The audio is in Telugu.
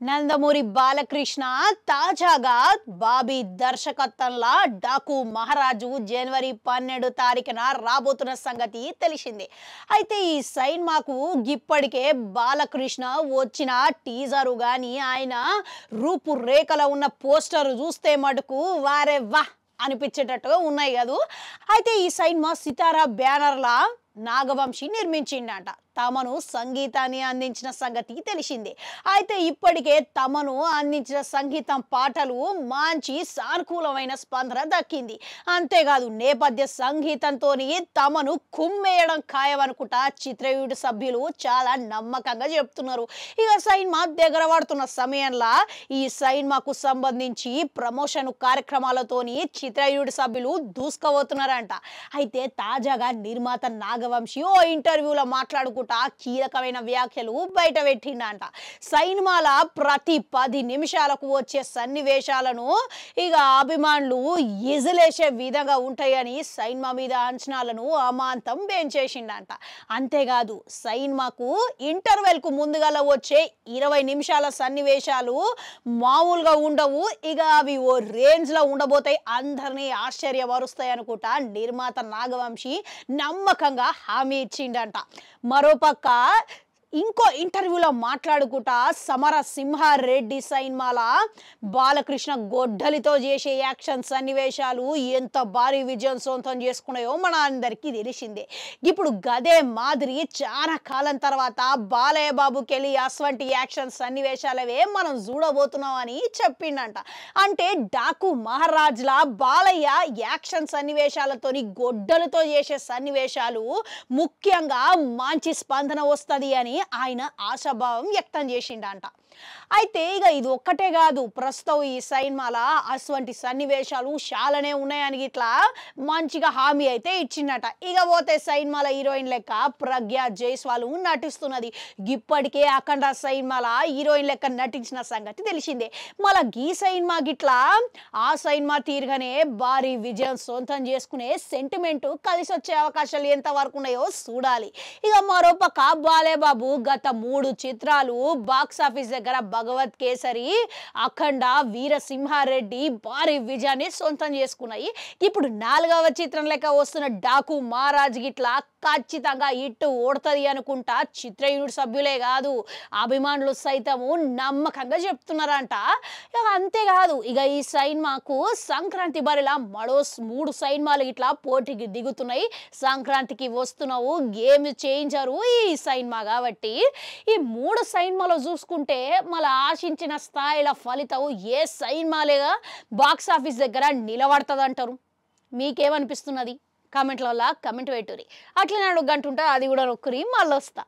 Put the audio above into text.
నందమూరి బాలకృష్ణ తాజాగా బాబీ దర్శకత్వంలో డాకు మహారాజు జనవరి 12 తారీఖున రాబోతున్న సంగతి తెలిసిందే. అయితే ఈ సినిమాకు ఇప్పటికే బాలకృష్ణ వచ్చిన టీజరు గాని ఆయన రూపురేఖలో ఉన్న పోస్టర్ చూస్తే మటుకు వారే వా అనిపించేటట్టుగా ఉన్నాయి కదా. అయితే ఈ సినిమా సితారా బ్యానర్లా నాగవంశి నిర్మించిండట. తమను సంగీతాన్ని అందించిన సంగతి తెలిసిందే. అయితే ఇప్పటికే తమను అందించిన సంగీతం పాటలు మంచి సానుకూలమైన స్పందన దక్కింది. అంతేకాదు నేపథ్య సంగీతంతో తమను కుమ్మేయడం ఖాయమనుకుంటా చిత్రయూనిట్ సభ్యులు చాలా నమ్మకంగా చెప్తున్నారు. ఇక సినిమా దగ్గర పడుతున్న సమయంలో ఈ సినిమాకు సంబంధించి ప్రమోషన్ కార్యక్రమాలతోని చిత్రయూనిట్ సభ్యులు దూసుకుపోతున్నారంట. అయితే తాజాగా నిర్మాత నాగవంశి ఓ ఇంటర్వ్యూలో మాట్లాడుకుంటూ కీలకమైన వ్యాఖ్యలు బయట పెట్టిండంట. సినిమాల ప్రతి 10 నిమిషాలకు వచ్చే సన్నివేశాలను ఇక అభిమానులు ఎజలేసే విధంగా ఉంటాయని సినిమా మీద అంచనాలను అమాంతం పెంచేసిండంట. అంతేకాదు సినిమాకు ఇంటర్వెల్కు ముందుగా వచ్చే 20 నిమిషాల సన్నివేశాలు మామూలుగా ఉండవు. ఇక అవి ఓ రేంజ్లో ఉండబోతాయి, అందరినీ ఆశ్చర్యపరుస్తాయి అనుకుంటా నిర్మాత నాగవంశి నమ్మకంగా హామీ ఇచ్చిండంట. మరోపక్క ఇంకో ఇంటర్వ్యూలో మాట్లాడుకుంటా సమర సింహారెడ్డి సినిమాల బాలకృష్ణ గొడ్డలితో చేసే యాక్షన్ సన్నివేశాలు ఎంత భారీ విజయం సొంతం చేసుకున్నాయో మన అందరికీ తెలిసిందే. ఇప్పుడు గదే మాదిరి చాలా కాలం తర్వాత బాలయ్య బాబుకెళ్ళి అటువంటి యాక్షన్ సన్నివేశాలవే మనం చూడబోతున్నాం అని చెప్పిండంట. అంటే డాకు మహారాజ్లా బాలయ్య యాక్షన్ సన్నివేశాలతోని గొడ్డలతో చేసే సన్నివేశాలు ముఖ్యంగా మంచి స్పందన వస్తుంది అని ఆయన ఆశాభావం వ్యక్తం చేసిండంట. అయితే ఇక ఇది ఒక్కటే కాదు, ప్రస్తుతం ఈ సినిమాల అటువంటి సన్నివేశాలు చాలానే ఉన్నాయని ఇట్లా మంచిగా హామీ అయితే ఇచ్చిండట. ఇక పోతే సినిమాల హీరోయిన్ లెక్క ప్రజ్ఞా జైస్వాల్ నటిస్తున్నది. ఇప్పటికే అఖండ సినిమాల హీరోయిన్ లెక్క నటించిన సంగతి తెలిసిందే. మళ్ళీ ఈ సినిమా గిట్లా ఆ సినిమా తీరుగానే భారీ విజయం సొంతం చేసుకునే సెంటిమెంట్ కలిసి వచ్చే అవకాశాలు ఎంతవరకు ఉన్నాయో చూడాలి. ఇక మరోపక్క బాలయ్య బాబు గత 3 చిత్రాలు బాక్సాఫీస్ దగ్గర భగవత్ కేసరి, అఖండ, వీరసింహారెడ్డి భారీ విజయాన్ని సొంతం చేసుకున్నాయి. ఇప్పుడు 4వ చిత్రం లెక్క వస్తున్న డాకు మహారాజ్ గిట్లా ఖచ్చితంగా ఇట్టు ఓడుతుంది అనుకుంటా చిత్ర యూనిట్ సభ్యులే కాదు అభిమానులు సైతము నమ్మకంగా చెప్తున్నారంట. ఇక అంతేకాదు ఇక ఈ సినిమాకు సంక్రాంతి బరిలా మరో 3 సినిమాలు ఇట్లా పోటీకి దిగుతున్నాయి. సంక్రాంతికి వస్తున్నావు గేమ్ చేంజరు ఈ సినిమా కాబట్టి ఈ 3 సినిమాలు చూసుకుంటే మళ్ళీ ఆశించిన స్థాయిల ఫలితం ఏ సినిమాలేగా బాక్సాఫీస్ దగ్గర నిలబడుతుంది అంటారు. మీకేమనిపిస్తున్నది? కామెంట్లలో కమెంట్ పెట్టుర్రి. అట్లనే 1 గంట ఉంటే అది కూడా నొక్కురి మళ్ళీ వస్తా.